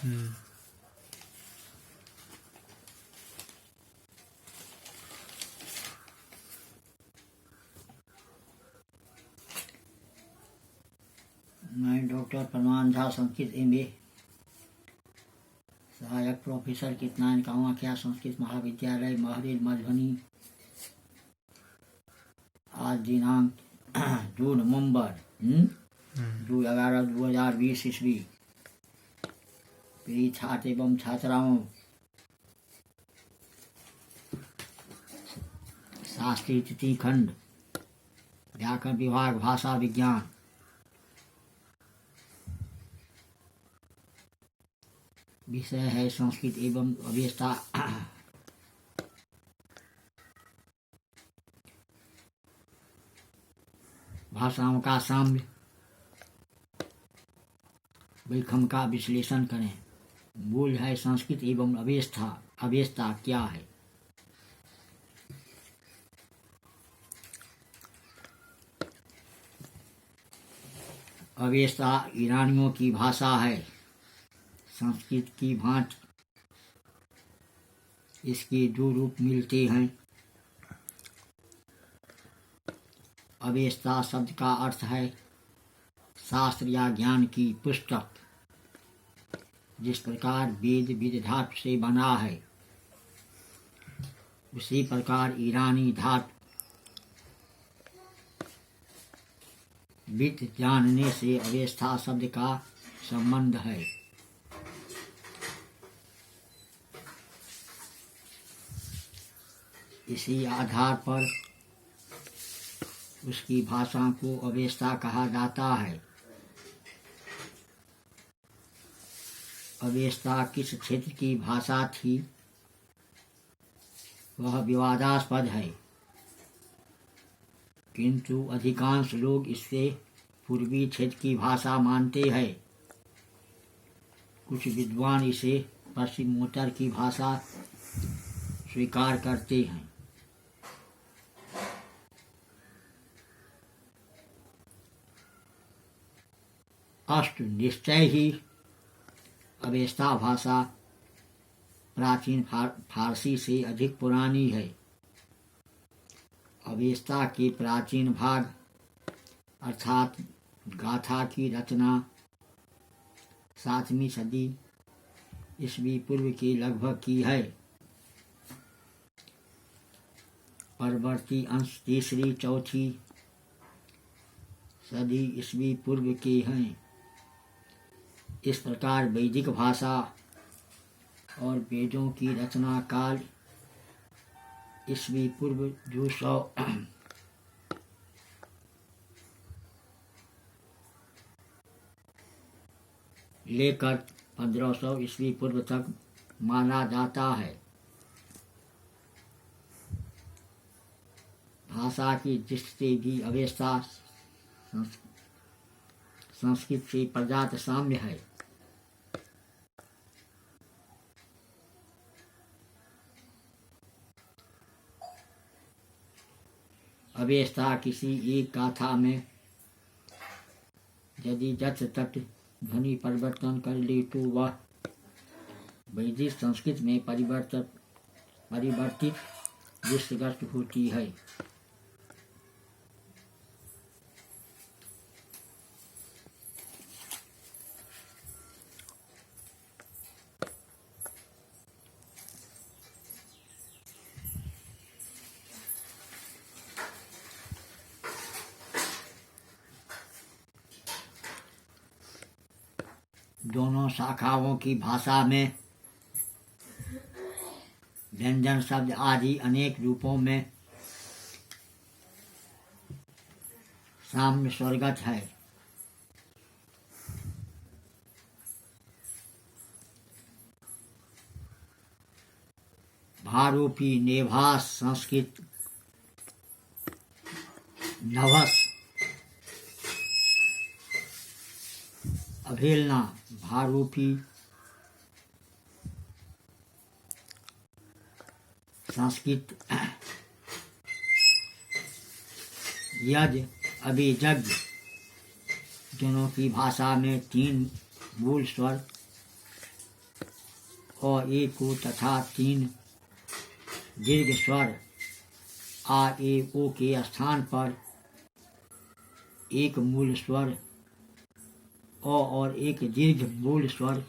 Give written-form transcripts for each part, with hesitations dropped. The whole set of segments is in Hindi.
मैं डॉक्टर परमान झा, संस्कृत MA, सहायक प्रोफेसर कितनान कामाख्या संस्कृत महाविद्यालय महरेल मधुबनी। आज दिनांक 2 नवंबर 2/11/2020 ईस्वी। प्रिय छात्र एवं छात्राओं, शास्त्रीय तृतीय खंड व्याकरण विभाग भाषा विज्ञान विषय है संस्कृत एवं अवेस्ता। भाषाओं का साम्य वैखम का विश्लेषण करें। मूल है संस्कृत एवं अवेस्ता। अवेस्ता क्या है? अवेस्ता ईरानियों की भाषा है। संस्कृत की भांति इसके 2 रूप मिलते हैं। अवेस्ता शब्द का अर्थ है शास्त्र या ज्ञान की पुस्तक। जिस प्रकार वेद विद धातु से बना है, उसी प्रकार ईरानी धातु विद जानने से अवेस्ता शब्द का संबंध है। इसी आधार पर उसकी भाषा को अवेस्ता कहा जाता है। अवेस्ता किस क्षेत्र की भाषा थी, वह विवादास्पद है, किंतु अधिकांश लोग इससे पूर्वी क्षेत्र की भाषा मानते हैं। कुछ विद्वान इसे पश्चिमोत्तर की भाषा स्वीकार करते हैं। अष्ट निश्चय ही अवेस्ता भाषा प्राचीन फारसी से अधिक पुरानी है। अवेस्ता के प्राचीन भाग अर्थात गाथा की रचना 7वीं सदी ईस्वी पूर्व के लगभग की है। परवर्ती अंश 3री-4थी सदी ईस्वी पूर्व के हैं। इस प्रकार वैदिक भाषा और वेदों की रचना काल ईस्वी पूर्व 200 लेकर 1500 ईस्वी पूर्व तक माना जाता है। भाषा की दृष्टि भी अवेस्ता संस्कृत से प्रजात साम्य है। अवेस्ता किसी एक गाथा में यदि जथ तट ध्वनि परिवर्तन कर ले तो वह वैदिक संस्कृत में परिवर्तित दृष्टिगत होती है। दोनों शाखाओं की भाषा में व्यंजन शब्द आदि अनेक रूपों में साम्य स्वरगत है। भारूपी नेभास संस्कृत नभस अभेलना भारूपी संस्कृत यज अभिजज्ञ दोनों की भाषा में 3 मूल स्वर अ ए को तथा 3 दीर्घ स्वर आ ए ओ के स्थान पर एक मूल स्वर अ और एक दीर्घ मूल स्वर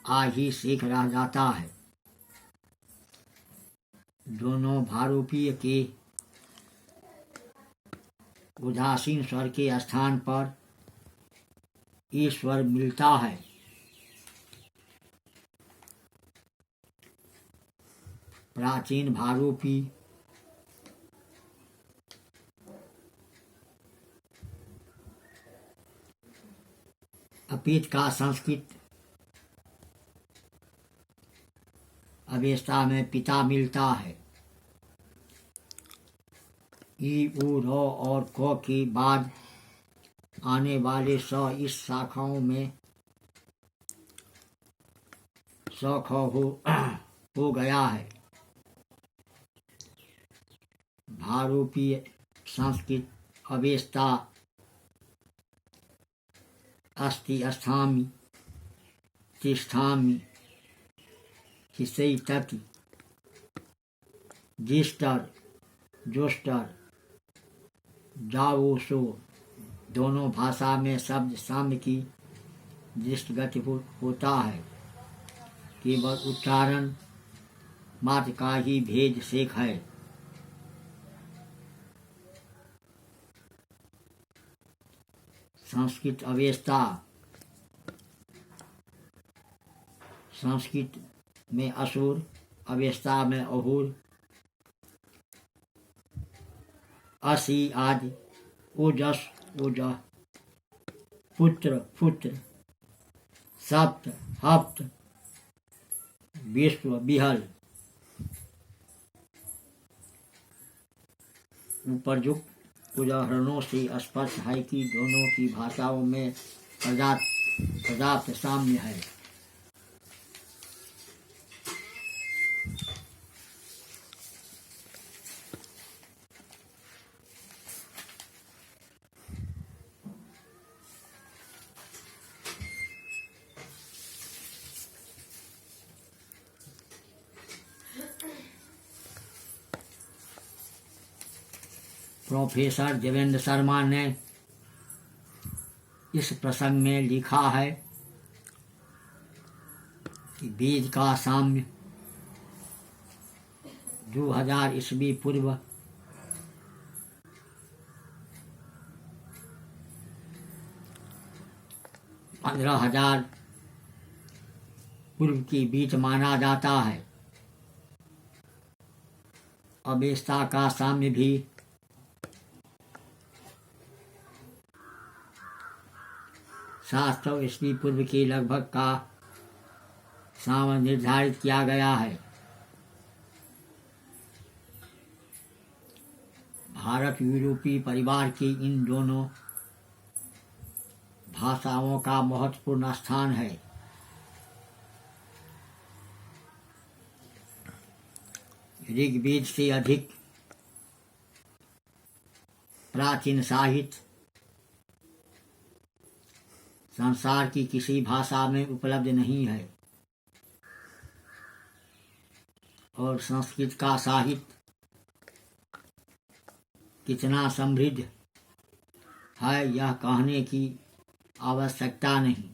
आ ही शेष रह जाता है। दोनों भारूपीय के उदासीन स्वर के स्थान पर ई स्वर मिलता है। प्राचीन भारूपी अपित का संस्कृत अवेस्ता में पिता मिलता है। ई उ र और क के बाद आने वाले स इस शाखाओं में स ख हो गया है। भारूपीय संस्कृत अवेस्ता अस्ति अस्थामि तिष्ठामि तिष्ठति जिस्टर जोस्टर जाओसो दोनों भाषा में शब्द साम्य की दृष्टिगत होता है। केवल उच्चारण मात्र का ही भेद शेष है। संस्कृत अवेस्ता संस्कृत में असुर अवेस्ता में अहुर असी आदि ओजस ओजह पुत्र पुत्र सप्त हप्त विश्व विहल उपरयुक्त उदाहरणों से स्पष्ट है कि दोनों की भाषाओं में पर्याप्त साम्य है। प्रोफेसर देवेंद्र शर्मा ने इस प्रसंग में लिखा है कि बीज का साम्य 2000 ईस्वी पूर्व पंद्रह हजार पूर्व के बीच माना जाता है। अवेस्ता का साम्य भी 700 ईस्वी पूर्व के लगभग का साम्य निर्धारित किया गया है। भारत यूरोपी परिवार के इन दोनों भाषाओं का महत्वपूर्ण स्थान है। ऋग्वेद से अधिक प्राचीन साहित्य संसार की किसी भाषा में उपलब्ध नहीं है और संस्कृत का साहित्य कितना समृद्ध है यह कहने की आवश्यकता नहीं।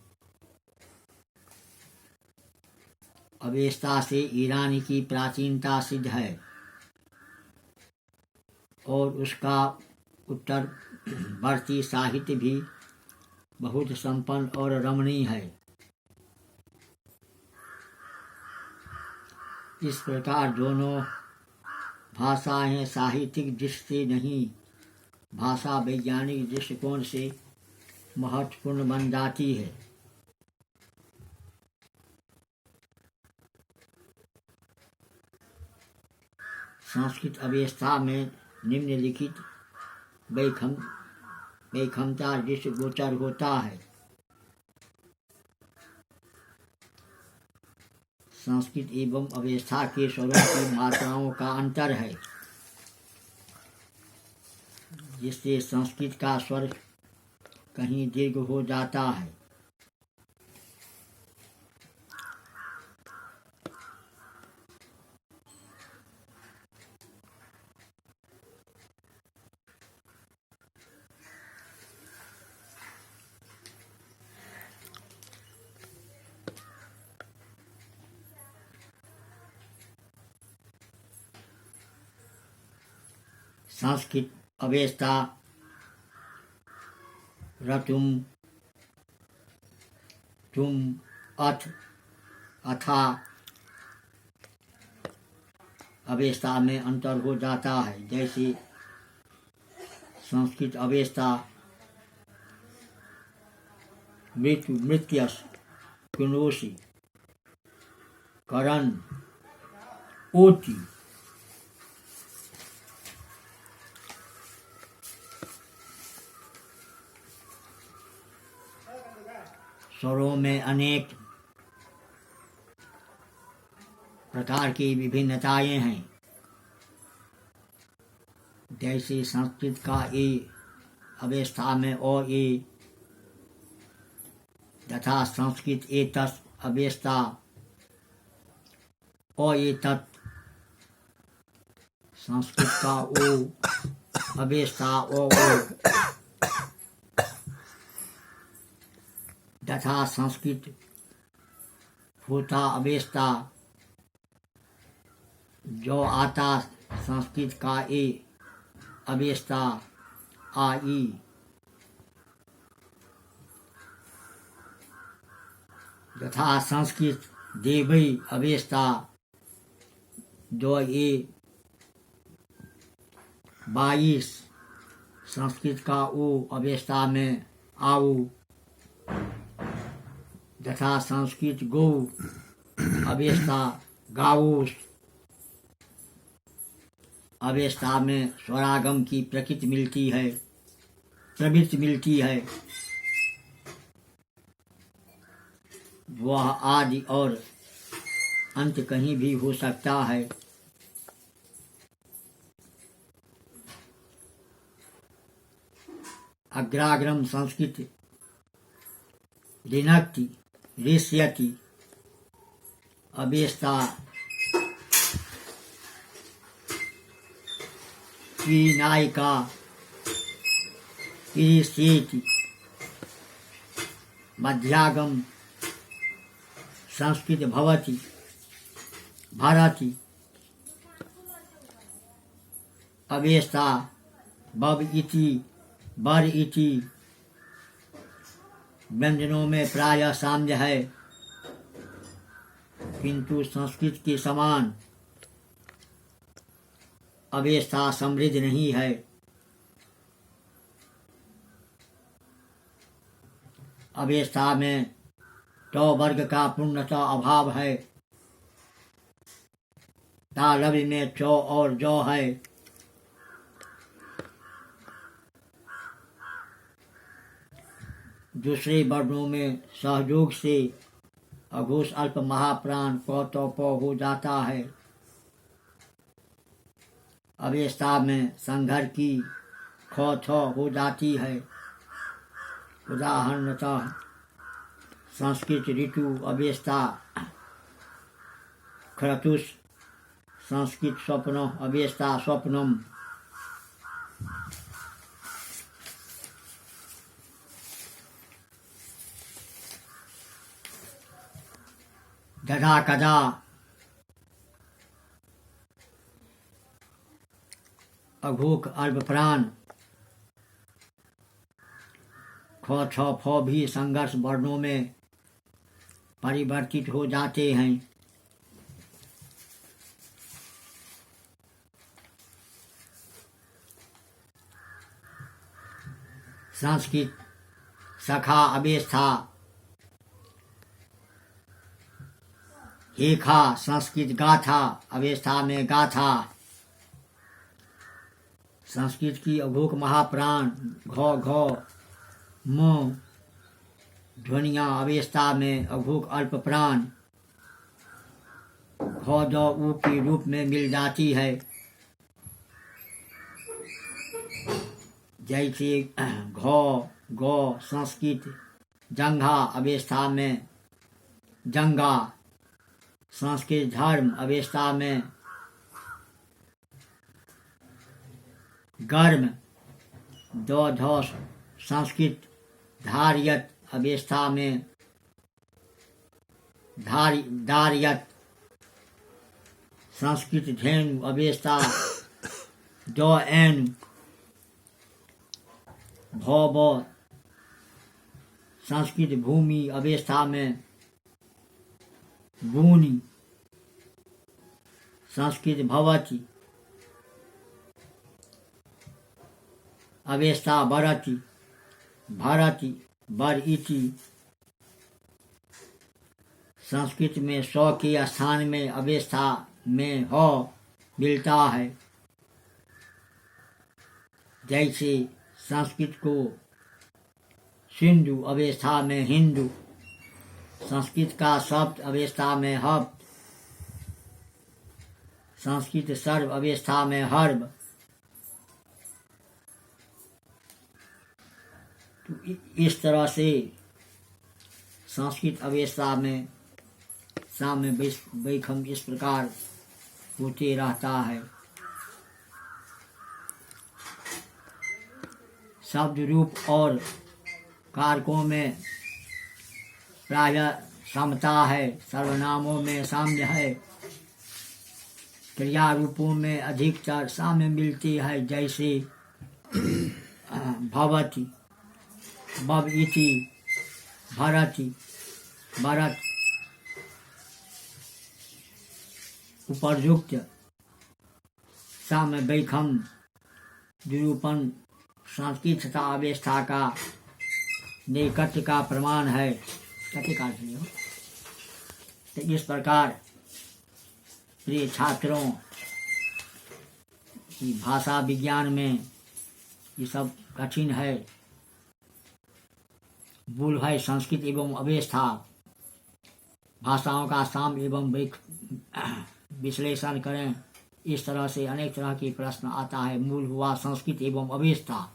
अवेस्ता से ईरानी की प्राचीनता सिद्ध है और उसका उत्तरवर्ती साहित्य भी बहुत संपन्न और रमणीय है। इस प्रकार दोनों भाषाएं साहित्यिक दृष्टि से नहीं भाषा वैज्ञानिक दृष्टिकोण से महत्वपूर्ण बन जाती है। संस्कृत अवेस्ता में निम्नलिखित वैखमता दृष्टिगोचर होता है। संस्कृत एवं अवेस्ता के स्वरों की मात्राओं का अंतर है, जिससे संस्कृत का स्वर कहीं दीर्घ हो जाता है संस्कृत अवेस्ता रतुम तुम अथ अथा अवेस्ता में अंतर हो जाता है। जैसे संस्कृत अवेस्ता मृत्यु मृत्यस कुनोषि करण ओति स्वरों में अनेक प्रकार की विभिन्नताएं हैं। जैसे संस्कृत का ए अवस्था में ओ ए तथा संस्कृत ए तस् अवस्था ओ ए तत्, संस्कृत का ओ अवस्था ओ तथा संस्कृत होता अवस्था जो आता संस्कृत का ए अवस्था आई तथा संस्कृत देवी अवस्था जो ए 22 संस्कृत का ओ अवस्था में आओ तथा संस्कृत गो अवस्था गाओस अवस्था में स्वरागम की प्रकृति मिलती है, प्रवृत्ति मिलती है। वह आदि और अंत कहीं भी हो सकता है। अग्राग्रम संस्कृत ऋणक्ति ऋष्यति अवेस्ता नायिका ईरिष्येति मध्यागम संस्कृत भवति भारती अवेस्ता बब इति बर इति व्यंजनों में प्रायः साम्य है, किंतु संस्कृत के समान अवेस्ता समृद्ध नहीं है। अवेस्ता में टौ वर्ग का पूर्णतः अभाव है। तालव्य में चौ और जौ है। दूसरे वर्णों में सहयोग से अघोष अल्प महाप्राण प तो प हो जाता है। अवेस्ता में संघर की ख थ हो जाती है। उदाहरणतः संस्कृत ऋतु अवेस्ता क्रतुष, संस्कृत स्वप्न अवेस्ता स्वप्नम। दधा कदा अघोक अल्प प्राण ख छ फ भी संघर्ष वर्णों में परिवर्तित हो जाते हैं। संस्कृत सखा अवेस्था हेखा, संस्कृत गाथा अवेस्था में गाथा। संस्कृत की अघोक महाप्राण घ घ म ध्वनिया अवेस्था में अघोक अल्प प्राण घ द उ के रूप में मिल जाती है। जैसे घ ग संस्कृत जंघा अवेस्था में जंगा, संस्कृत धर्म अवेस्था में गर्म, दो ध संस्कृत धार्यत अवेस्था में दार्यत, संस्कृत धेनु अवेस्था ड एन भ ब संस्कृत भूमि अवस्था में भूनि संस्कृत भवति अवस्था भरति भरति बर इति संस्कृत में स्व के स्थान में अवस्था में ह मिलता है। जैसे संस्कृत को सिंधु अवस्था में हिंदू, संस्कृत का शब्द अवस्था में हब्द, संस्कृत सर्व अवस्था में हर्ब। तो इस तरह से संस्कृत अवस्था में साम्य वैखम इस प्रकार होते रहता है। शब्द रूप और कारकों में प्रायः समता है, सर्वनामों में साम्य है, क्रिया रूपों में अधिकतर साम्य मिलती है। जैसे भवति भव इति भरति भरत उपर्युक्त साम्य वैखम निरूपण संस्कृत तथा अवस्था का नैकट्य का प्रमाण है। तो इस प्रकार प्रिय छात्रों, भाषा विज्ञान में ये सब कठिन है। मूल है संस्कृत एवं अवस्था, भाषाओं का साम एवं विश्लेषण करें। इस तरह से अनेक तरह के प्रश्न आता है। मूल हुआ संस्कृत एवं अवस्था।